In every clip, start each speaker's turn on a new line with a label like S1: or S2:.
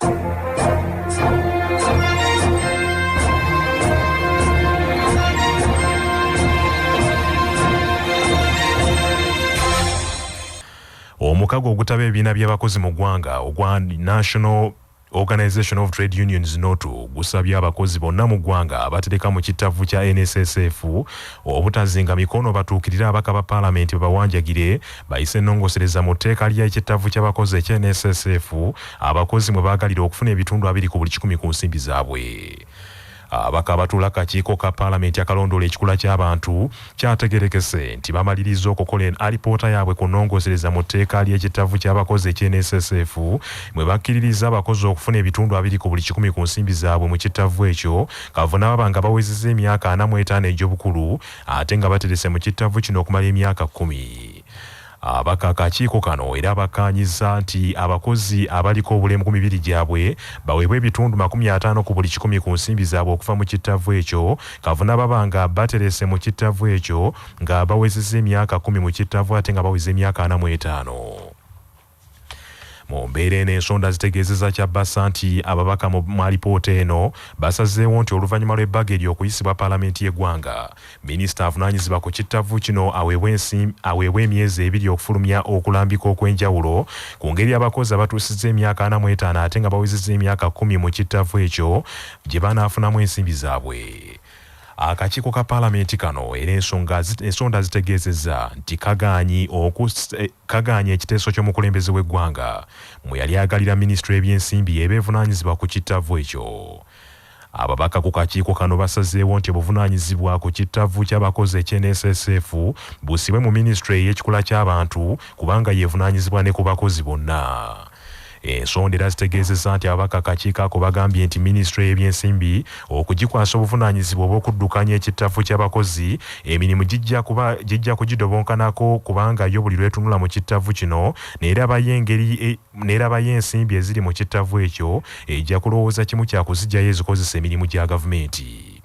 S1: Omukago ogutaba ebibiina by'abakozi mu ggwanga ogwa National Organization of Trade Unions NOTU gusabye abakozi bonna mu ggwanga abatereka mu kitavu kya NSSF obutazinga mikono batuukirira abaka ba Parliament bawanjagire bayise ennongosereza mu tteeka ly'ekitavu ky'abakozi ekya NSSF abakozi mwe baagalira okufuna ebitundu 2 ku buli 100 ku nsimbi zaabwe. Abaka batula kakiiko ka Parliament akalondoola ekikula ky'abantu kyategerekese nti bamaliriza okukola alipoota yaabwe ku nnongosereza mu tteeka ly'ekitavu ky'abakozi ekya-NSSF mwe bakkiririza abakozi okufuna ebitundu 2 ku buli 100 ku nsimbi zaabwe mu kitavu ekyo kavuna baba nga bawezezza emyaka 45 egy'obukulu ate nga baterese mu kitavu kino okumala emyaka 10. Abaka akakiiko kano era bakkaanyiza nti abakozi abaliko obulemu ku mibiri gyabwe baweebwa ebitundu 50 ku buli 100 ku nsimbi zaabwe okuva mu kitavu ekyo kavuna baba nga baterese mu kitavu ekyo nga bawezezza emyaka 10 mu kitavu ate nga baweza emyaka 45. Mu mbeera eno ensonda zitegeezezza Kyabasa nti ababaka mu alipoota eno basazeewo nti oluvannyuma lw'ebbaga ery'okuyisibwa Paalamenti y'eggwanga minisita avunaanyizibwa ku kitavu kino aweebwa emyezi 2 okufulumya okulambika okw'enjawulo ku ngeri abakozi abatuusizza emyaka 45 ate nga bawezezza emyaka 10 mu kitavu ekyo gye banaafunamu ensimbi zaabwe. Akakiiko ka Paalamenti kano era ensonda zitegeezezza nti kagaanye ekiteeso ky'omukulembeze w'eggwanga mwe yali agalira minisitule y'ebyensimbi ebeevunaanyizibwa ku kitavu ekyo. Ababaka ku kakiiko kano basazeewo nti obuvunaanyizibwa ku kitavu ky'abakozi ekya-NSSF busibwe mu minisitule y'ekikula ky'abantu kubanga yeevunaanyizibwa ne ku bakozi bonna. Ensonda era zitegeezezza nti ababaka akakiiko ako bagambye nti minisitule y'ebyensimbi okugikwasa obuvunaanyizibwa obw'okuddukanya ekitavu ky'abakozi emirimu gijja kugidobonkanako kubanga yo buli lwetunula mu kitavu kino n'erabayo ensimbi eziri mu kitavu ekyo ejja kulowooza kimu kyakuziggyayo ezikozesa emirimu gya gavumenti.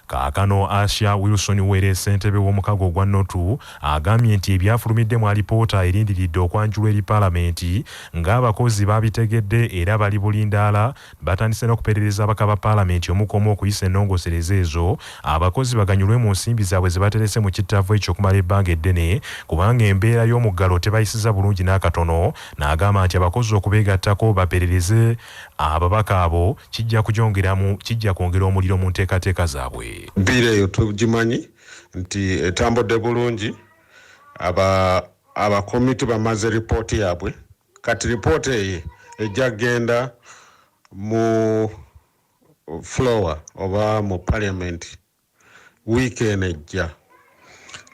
S1: Kaakano Asha Wilson Were ssentebe w'omukago ogwa NOTU agambye nti ebyafulumidde mu alipoota erindiridde okwanjulwa eri Paalamenti ng'abakozi babitegedde era bali bulindaala batandise n'okuperereza abaka ba Paalamenti omukomo okuyisa ennongosereza ezo abakozi baganyulwe mu nsimbi zaabwe ze baterese mu kitavu ekyo okumala ebbanga eddene kubanga embeera y'omuggalo tebayisiza bulungi n'akatono n'agamba nti abakozi okubeegattako baperereze ababaka abo kijja kwongera omuliro mu nteekateeka zaabwe.
S2: Bire eyo tugimanyi nti etambudde bulungi abakomiti bamaze ripooti yaabwe kati ripooti eyo ejja genda mu floor oba mu parliament wiiki eno ejja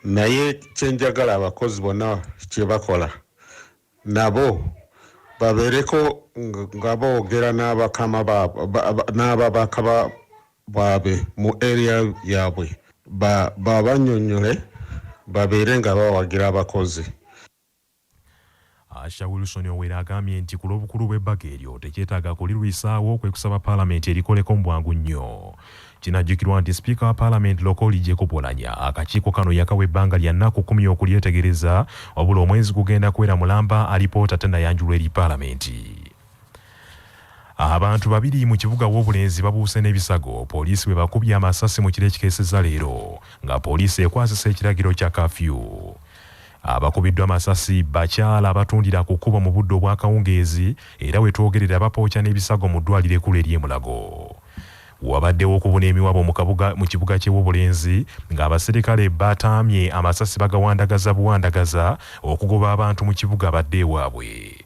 S2: naye kyenjagala abakozi bonna kye bakola nabo babeereko nga boogera n'ababaka baabwe mu area yaabwe babanyonyole babeere nga bawagira abakozi.
S1: Asha Wilson Owere agambye nti ku lw'obukulu bw'ebbaga eryo tekyetaaga kulirwisaawo kwe kusaba Paalamenti erikoleko mu bwangu nnyo. Kinajjukirwa nti Sipiika wa Paalamenti Lokoli Jacob Oulanyah akakiiko kano yakawa ebbanga lya nnaku 10 okulyetegereza wabula omwezi gugenda kwera mulamba alipoota tennayanjulwa eri Paalamenti. Abantu 2 mu kibuga w'obulenzi babuuse n'ebisago poliisi bwe bakubye amasasi mu kiro ekikeesezza leero nga poliisi ekwasisa ekiragiro kya Curfew. Abakubiddwa amasasi bakyala abatundira ku kkubo mu budde obw'akawungeezi era we twogerera bapookya n'ebisago mu ddwaliro ekkulu ery'e Mulago. Wabaddewo okubuna emiwabo mu kibuga ky'obulenzi ng'abaserikale bataamye amasasi bagawandagaza buwandagaza okugoba abantu mu kibuga badde ewaabwe.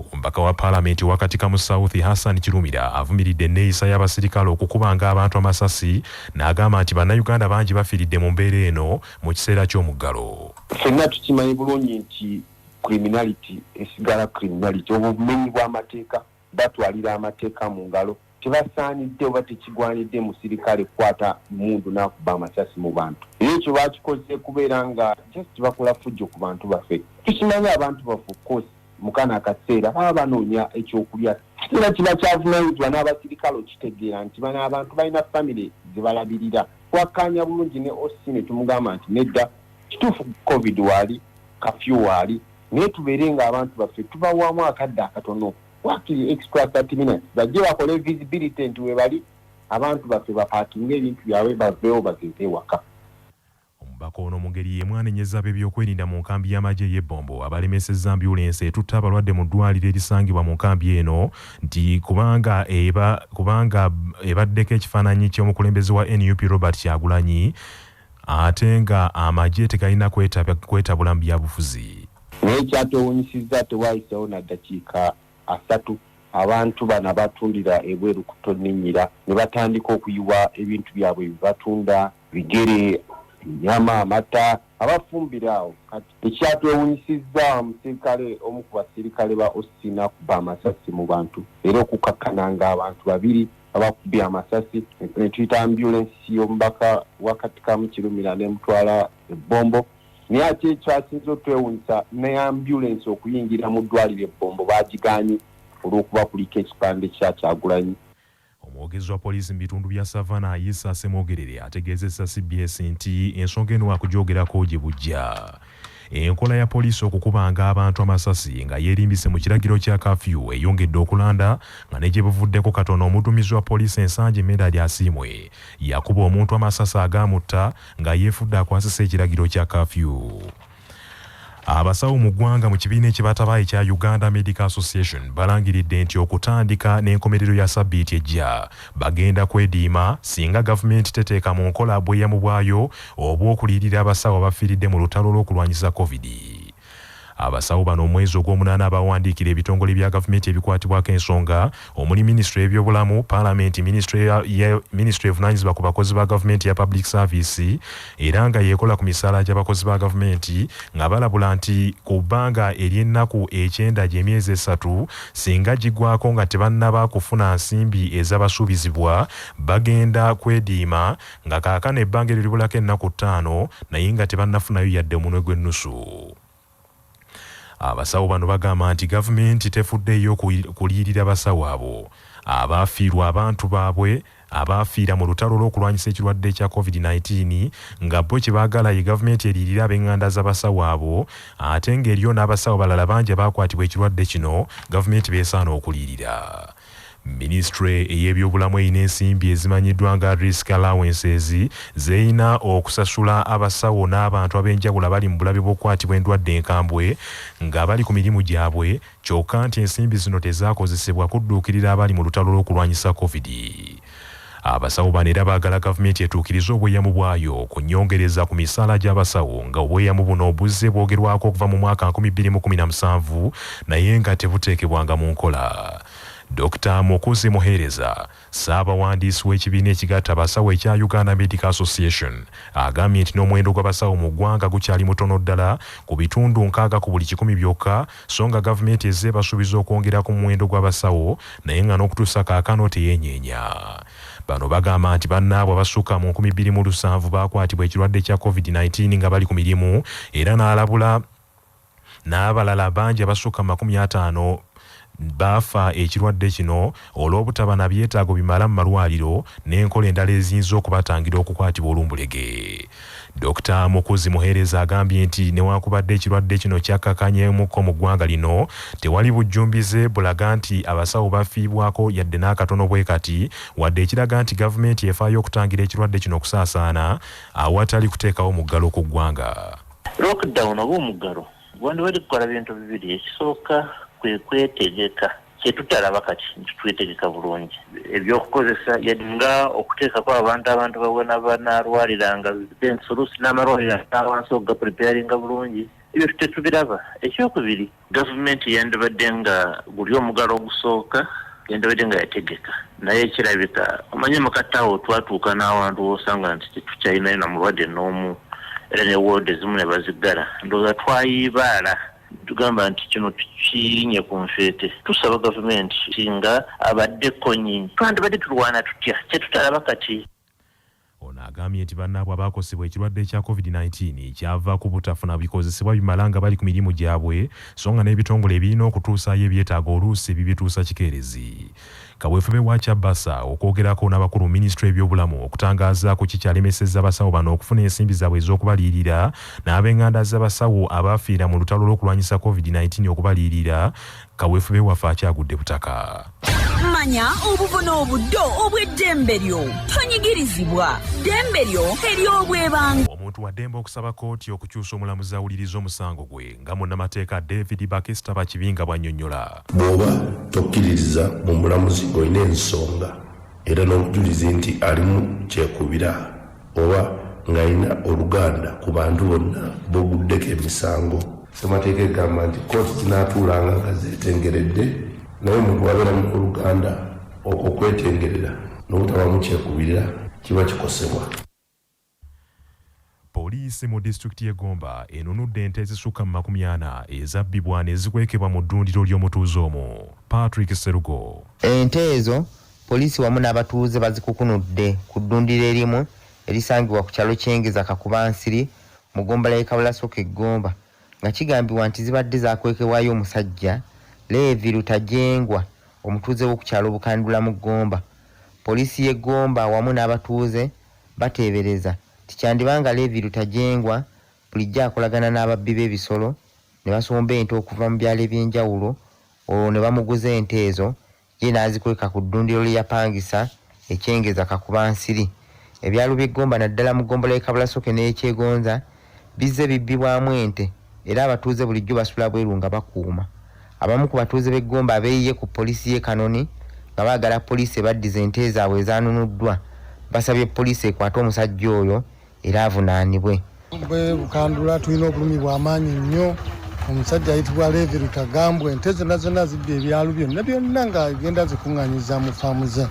S1: Omubaka wa Paalamenti wakati ka mu South Hassan Kirumira avumiridde enneeyisa y'abaserikale okukubanga abantu amasasi n'agamba nti bannayuganda bangi bafiiridde mu mbeera eno mu kiseera ky'omuggalo.
S3: Ffenna tukimanyi bulungi nti criminality esigala criminality obumenyi bw'amateeka batwalira amateeka mu ngalo tebasaanidde oba tekigwanidde musirikale kukwata mundu n'akuba amasasi mu bantu. Era ekyo bakikoze kubeera nga just bakola fujjo ku bantu baffe. Tukimanyi abantu baffe kosi mukana akaseera baba banoonya ekyokulya era kiba kyavunaanyizibwa n'abasirikale okitegeera nti bano abantu balina famire ze balabirira. Twakkaanya bulungi ne Osine tumugamba nti nedda kituufu covid waali Curfew waali naye tubeere nga abantu baffe tubawamu akadde akatono wakiri extra 30 minutes bajje bakole visibility nti we bali abantu baffe bapaakinga ebintu byabwe baveewo bageze waka.
S1: Omubaka ono mu ngeri y'emu anenyeza ab'ebyokwerinda mu nkambi y'amagye y'ebbombo abalemesezza ambyulensi etutta abalwadde mu ddwaliro erisangibwa mu nkambi eno nti kubanga ebaddeko ekifaananyi ky'omukulembeze wa NUP Robert Kyagulanyi ate nga amagye tegalina kwetabula mu byabufuzi.
S3: Naye kyatewunyisizza tewayiseewo na ddakiika 3 abantu bano batundira ebweru ku tonninnyira ne batandika okuyiwa ebintu byabwe bibatunda bigere nyama amata abafumbira awo. Kati ekyatwewunyisizza omusirikale omu ku basirikale ba Osina kuba amasasi mu bantu era okukakkana nga abantu babiri abakubye amasasi ne tuyita ambulance y'omubaka wakati kamu Kirumira n'emutwala ebbombo. Naye ate ekyasinze otwewunyisa ne ambulance okuyingira mu ddwaliro ebbombo baagiganye olw'okuba kuliko ekipande kya Kyagulanyi.
S1: Omwogezi wa poliisi mu bitundu bya Savana Ayisa Semwogerere ategeezezza CBS nti ensonga eno wakugyogerako gye bujja. Enkola ya poliisi okukubanga abantu amasasi nga yeerimbise mu kiragiro kya Curfew eyongedde okulanda nga ne gye buvuddeko katono omuduumizi wa poliisi Ensanje Medali Asiimwe yakuba omuntu amasasi agaamutta nga yeefudde akwasisa ekiragiro kya Curfew. Abasawo mu ggwanga mu kibiina ekibatabaye kya Uganda Medical Association balangiridde nti okutandika n'enkomerero ya sabbiiti ejja bagenda kwediima singa gavumenti teteeka mu nkola bweyamo bwayo obw'okuliyirira abasawo abafiiridde mu lutalo lw'okulwanyisa COVID. Abasawo bano omwezi ogw'omunaana abawandiikira ebitongole bya gavumenti ebikwatibwako ensonga omuli minisitule y'ebyobulamu, paalamenti, minisitule evunaanyizibwa ku bakozi ba gavumenti ya public service era nga yeekola ku misaala gy'abakozi ba gavumenti nga balabula nti ku bbanga ery'ennaku 9 gy'emyezi 3 singa gigwako nga tebannaba kufuna nsimbi ez'abasuubizibwa bagenda kwediima nga kaakano ebbanga eryo libulako ennaku 5 naye nga tebannafunayo yadde omunwe gw'ennusu. Abasawo bano bagamba nti gavumenti tefuddeyo kuliyirira basawo abo abaafiirwa abantu baabwe abaafiira mu lutalo lw'okulwanyisa ekirwadde kya COVID-19 nga bo kye baagala ye gavumenti eriyirira ab'enganda z'abasawo abo ate ng'eriyo n'abasawo balala bangi abakwatibwa ekirwadde kino gavumenti beesaana okuliyirira. Ministry ey'ebyobulamu erina ensimbi ezimanyiddwa nga risk allowances zeyina okusasula abasawo n'abantu ab'enjawulo abali mu bulabe bw'okukwatibwa endwadde enkambwe nga bali ku mirimu gyabwe kyokka nti ensimbi zino tezaakozesebwa kudduukirira abali mu lutalo lw'okulwanyisa COVID. Abasawo bano era baagala gavumenti etuukirize obweyamo bwayo ku nnyongereza ku misaala gy'abasawo nga obweyamo buno buzze bwogerwako okuva mu mwaka 2017 naye nga tebuteekebwanga mu nkola. Dr. Mokuzi Muhereza, Ssaabawandiisi w'ekibiina ekigatta abasawo ekya Uganda Medical Association, agambye nti n'omuwendo gw'abasawo mu ggwanga gukyali mutono ddala ku bitundu 6 ku buli 100 byokka, so nga gavumenti ezze basuubiza okwongera ku muwendo gw'abasawo naye nga n'okutuusa kaakano teyeenyeenya. Bano bagamba nti bannaabwe abasukka mu 2007 baakwatibwa ekirwadde kya COVID-19 nga bali ku mirimu era n'alabula n'abalala bangi abasukka 50 baafa ekirwadde kino olw'obutaba na byetaago bimala mu malwaliro n'enkola endala eziyinza okubatangira okukwatibwa olumbulege. Dr. Mukuzi Muhereza agambye nti newankubadde ekirwadde kino kyakkakanyeemuko mu ggwanga lino tewali bujjumbize bulaga nti abasawo bafiibwako yadde n'akatono bwe kati wadde ekiraga nti gavumenti efaayo okutangira ekirwadde kino okusaasaana awatali kuteekawo muggalo ku ggwanga.
S4: Lockdown oba omuggalo wandi bali kukola bintu bibiri. Ekisooka kwe kwetegeka kyetutalaba kati twetegeka bulungi ebyokukozesa nga okuteekako abantu babona banalwaliranga ensolusi n'amalwaliro awansi okuga preparinga bulungi ebyo tetubiraba. Ekyokubiri gavumenti yandibadde nga guli omugalo ogusooka yandibadde nga yategeka naye ekirabika omanye mukatawo twatuuka n'awantu osanga nti tetukyalinayo na mulwadde n'omu era ne woodi ezimu ne bazigala ndowooza twayibaala tugamba nti kino tukirinye ku nfeete. Tusaba gavumenti singa abaddeko nnyingi twandibadde tulwana tutya kyetutalaba kati.
S1: agambye nti bannaabwe abaakosebwa ekirwadde kya COVID-19 kyava ku butafuna bikozesebwa bimala nga bali ku mirimu gyabwe so nga n'ebitongole ebirina okutuusaayo ebyetaaga oluusi bibituusa kikeerezi. Kaweefube wa Kyabasa okwogerako n'abakulu mu minisitule y'ebyobulamu okutangaaza ku kikyalemesezza abasawo bano okufuna ensimbi zaabwe ez'okubaliyirira n'ab'enganda z'abasawo abaafiira mu lutalo lw'okulwanyisa COVID-19 okubaliyirira. Kaweefube waffe akyagudde butaka.
S5: Manya obubona obuddo obw'eddembe lyo tonyigirizibwa ddembe lyo ery'obwebanga.
S1: Omuntu wa ddembe okusaba kooti okukyusa omulamuzi awuliriza omusango gwe nga munnamateeka David Bakista Bakibinga bw'annyonnyola.
S6: Bw'oba tokkiririza mu mulamuzi olina ensonga era n'obujulizi nti alimu kyekubira oba ng'alina oluganda ku bantu bonna b'oguddeko emisango. Ssemateeka egamba nti kooti zinaatuulanga nga zeetengeredde naye omuntu wabeera mu oluganda okwetengerera n'obutabamu kyekubirira kiba kikosebwa.
S1: Poliisi mu disitulikiti y'e Gomba enunudde ente ezisukka mu 40 ezabbibwa ne zikwekebwa mu ddundiro ly'omutuuze omwo. Patrick Serugo.
S7: Ente ezo poliisi wamu n'abatuuze bazikukunudde ku ddundiro erimu erisangibwa ku kyalo ky'Engeza Kakubansiri mu Gomba y'e Kabulasoka e Gomba nga kigambibwa nti zibadde zakwekebwayo omusajja Levi Lutajengwa omutuuze w'oku kyalo Bukandula mu Gomba. Poliisi y'e Gomba wamu n'abatuuze bateebereza tikyandibanga Levi Lutajengwa bulijjo akolagana n'ababbi b'ebisolo ne basomba ente okuva mu byalo eby'enjawulo olwo ne bamuguza ente ezo ye n'azikweka ku ddundiro lye yapangisa ekyengeza Kakubansiri. Ebyalo by'e Gomba naddala mu Gombola y'e Kabulasoke n'ekyegonza bizze bibbibwamu ente era abatuuze bulijjo basula bweru nga bakuuma. Abamu ku batuuze b'e Gomba abeeyiye ku poliisi y'e Kanoni nga baagala poliisi ebaddiza ente zaabwe ezaanunuddwa basabye poliisi ekwate omusajja oyo era avunaanibwe.
S8: Bwe Bukandula tulina obulumi bw'amaanyi nnyo. Omusajja ayitibwa Levi Lutagambwa ente zonna zonna zibbye ebyalo byonna nga agenda zikuŋŋaanyiza mu faamu ze.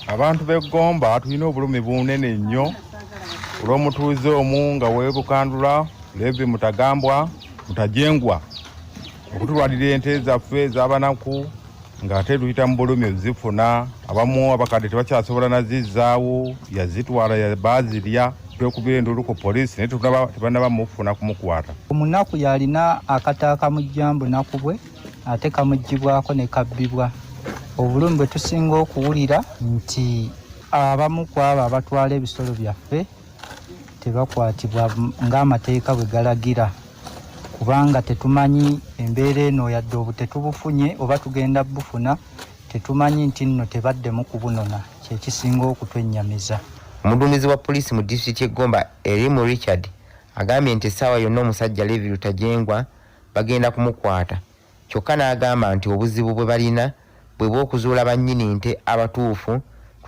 S9: Abantu b'e Gomba tulina obulumi bunene nnyo olw'omutuuze omu nga w'e Bukandula Levi Mutajengwa okutulwalira ente zaffe ez'abanaku ng'ate tuyita mu bulumi zifuna abamu abakadde tebakyasobola nazizzaawo yazitwala baazirya twekubira endulu ku poliisi naye tebannaba mufuna kumukwata.
S10: Omunaku yalina akata kamujjambu nakubwe ate kamuggyibwako ne kabbibwa. Obulumi bwe tusinga okuwulira nti abamu ku abo abatwala ebisolo byaffe tebakwatibwa ng'amateeka bwe galagira kubanga tetumanyi embeera eno yadde obu tetubufunye oba tugenda bufuna tetumanyi nti nno tebaddemu kubunona kyekisinga okutwennyamiza.
S7: Omuduumizi wa poliisi mu disitulikiti y'e Gomba Erimu Richard agambye nti essaawa yonna omusajja Levi Lutajengwa bagenda kumukwata kyokka n'agamba nti obuzibu bwe balina bwe bw'okuzuula bannyini nte abatuufu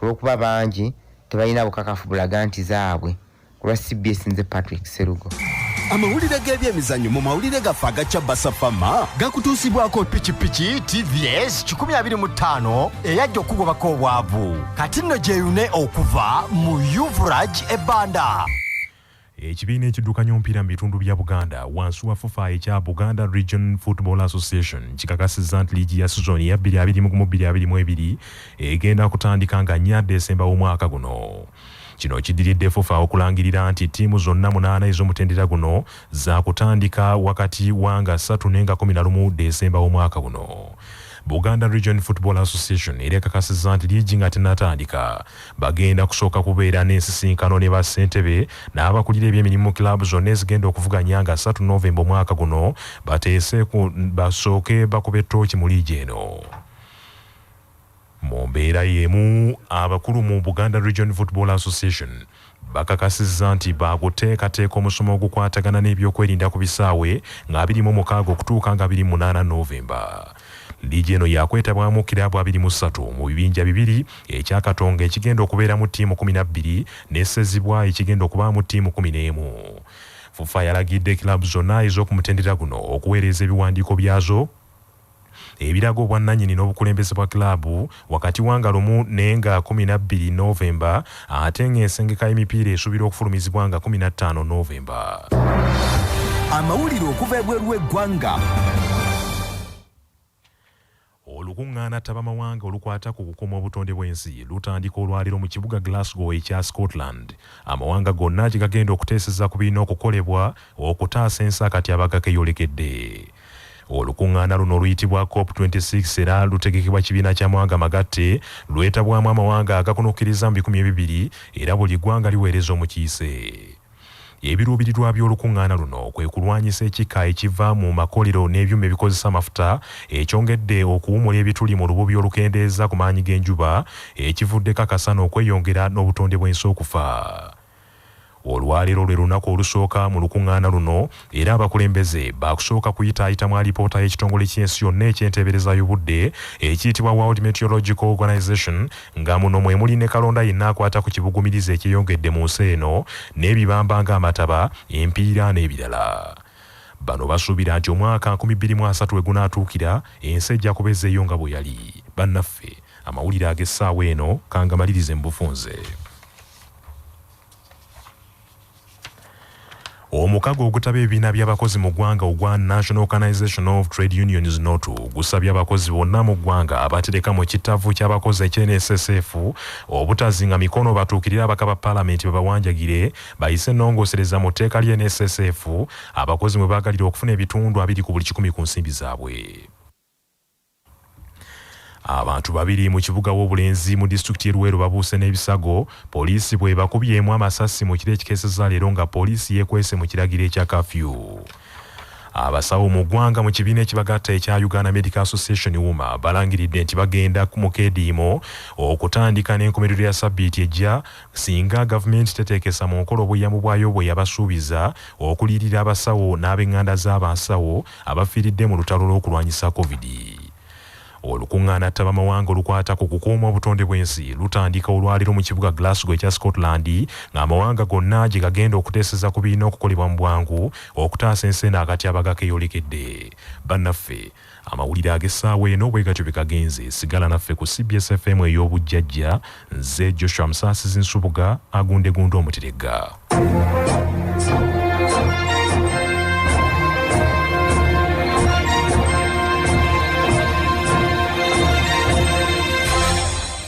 S7: olw'okuba bangi tebalina bukakafu bulaga nti zaabwe. Ku lwa CBS nze Patrick Serugo.
S11: Amawulire g'ebyemizannyo mu mawulire gaffe agaca Basafama gakutuusibwako pikipiki TVS 125 eyajja okugobako obwavu kati nno gyeyune okuva mu Yuvraj ebbanda.
S1: Ekibiina ekiddukanya omupiira mu bitundu bya Buganda wansi wa FUFA ekya Buganda Region Football Association kikakasizza nti liigi ya sizoni ya 2021-2022 egenda kutandika nga 4 Desemba w'omwaka guno. Kino kidiridde FUFA okulangirira nti ttiimu zonna 8 ez'omutendera guno za kutandika wakati wanga 3 nenga 11 Desemba w'omwaka guno. Buganda Region Football Association erekakasizza nti liigi nga tennatandika bagenda kusooka kubeera n'ensisinkano ne bassentebe n'abakulira ebyemirimu club zonna ezigenda okuvuganya nga 3 Novemba omwaka guno bateeseeku basooke bakube ttooki mu liigi eno. Mu mbeera y'emu abakulu mu Buganda Region Football Association bakakasizza nti bakuteekateeka omusomo ogukwatagana n'ebyokwerinda ku bisaawe nga 26 okutuuka nga 28 Novemba. Liigi eno yakwetabwamu kiraabu 23 mu bibinja 2 ekyakatonga ekigenda okubeeramu ttiimu 12 n'essezibwa ekigenda okubaamu ttiimu 11. FUFA yalagidde kiraabu zonna ez'okumutendera guno okuweereza ebiwandiiko byazo ebiraga obwannannyini n'obukulembeze bwa kilaabu wakati wanga 1 nenga 12 Novemba ate ng'ensengeka y'emipiira esuubirwa okufulumizibwa nga 15 Novemba.
S11: Amawulire okuva ebweru w'eggwanga.
S1: olukuŋŋaana ttabamawanga olukwata ku kukuuma obutonde bw'ensi lutandika olwaliro mu kibuga Glasgow ekya Scotland. Amawanga gonna gye gagenda okuteeseza ku birina okukolebwa okutaasa ensi akatyabaga keeyolekedde. Olukuŋŋaana luno luyitibwa COP26 era lutegekebwa kibiina ky'amawanga magatte lwetabwamu amawanga agakunukkiriza mu 200 era buli ggwanga liweereza omukiise. Ebiruubirirwa by'olukuŋŋaana luno kwe kulwanyisa ekika ekiva mu makolero n'ebyuma ebikozesa amafuta ekyongedde okuwumula ebituli mu lububi olukendeeza ku maanyi g'enjuba ekivuddeko akasana okweyongera n'obutonde bw'ensi okufa. Olwaleero lwe lunaku olusooka mu lukuŋŋaana luno era abakulembeze baakusooka kuyitaayitamu alipoota y'ekitongole ky'ensi yonna eky'enteebereza y'obudde ekiyitibwa World Meteorological Organization nga muno mwe muli ne kalonda yenna akwata ku kibugumiriza ekyeyongedde mu nsi eno n'ebibamba ng'amataba, empiira n'ebirala. Bano basuubira nti omwaka 2030 we gunaatuukira ensi ejja kubeezeeyo nga bwe yali. Bannaffe amawulire ag'essaawa eno kangamalirize mu bufunze. Omukago ogutaba ebibiina by'abakozi mu ggwanga ogwa National Organization of Trade Unions NOTU gusabye abakozi bonna mu ggwanga abatereka mu kitavu ky'abakozi eky'NSSF obutazinga mikono batuukirira abaka ba paalamenti babawanjagire bayise ennongoosereza mu tteeka ly'NSSF abakozi mwe baagalira okufuna ebitundu 2 ku buli 100 ku nsimbi zaabwe. Abantu babiri mu kibuga w'obulenzi mu disitulikiti y'Eruweero babuuse n'ebisago poliisi bwe bakubyemu amasasi mu kiro ekikeeseza leero nga poliisi yeekwese mu kiragiro ekya Curfew. Abasawo mu ggwanga mu kibiina ekibagatta ekya Uganda Medical Association UMA balangiridde nti bagenda mu keediimo okutandika n'enkomerero ya sabbiiti ejja singa gavumenti teteekesa mu nkola obweyamo bwayo bwe yabasuubiza okuliyirira abasawo n'ab'eŋŋanda z'abasawo abafiiridde mu lutalo lw'okulwanyisa COVID. Olukuŋŋaana ttabamawanga olukwata ku kukuuma obutonde bw'ensi lutandika olwaliro mu kibuga Glasgow ekya Scotland ng'amawanga gonna gye gagenda okuteeseza ku birina okukolebwa mu bwangu okutaasa ensi eno akatyabaga keeyolekedde. Bannaffe amawulire ag'essaawa eno bwe gatyo bye gagenze. Sigala naffe ku CBS FM ey'obujjajja. Nze Joshua Amasasi Nsubuga agundegunde omuterega.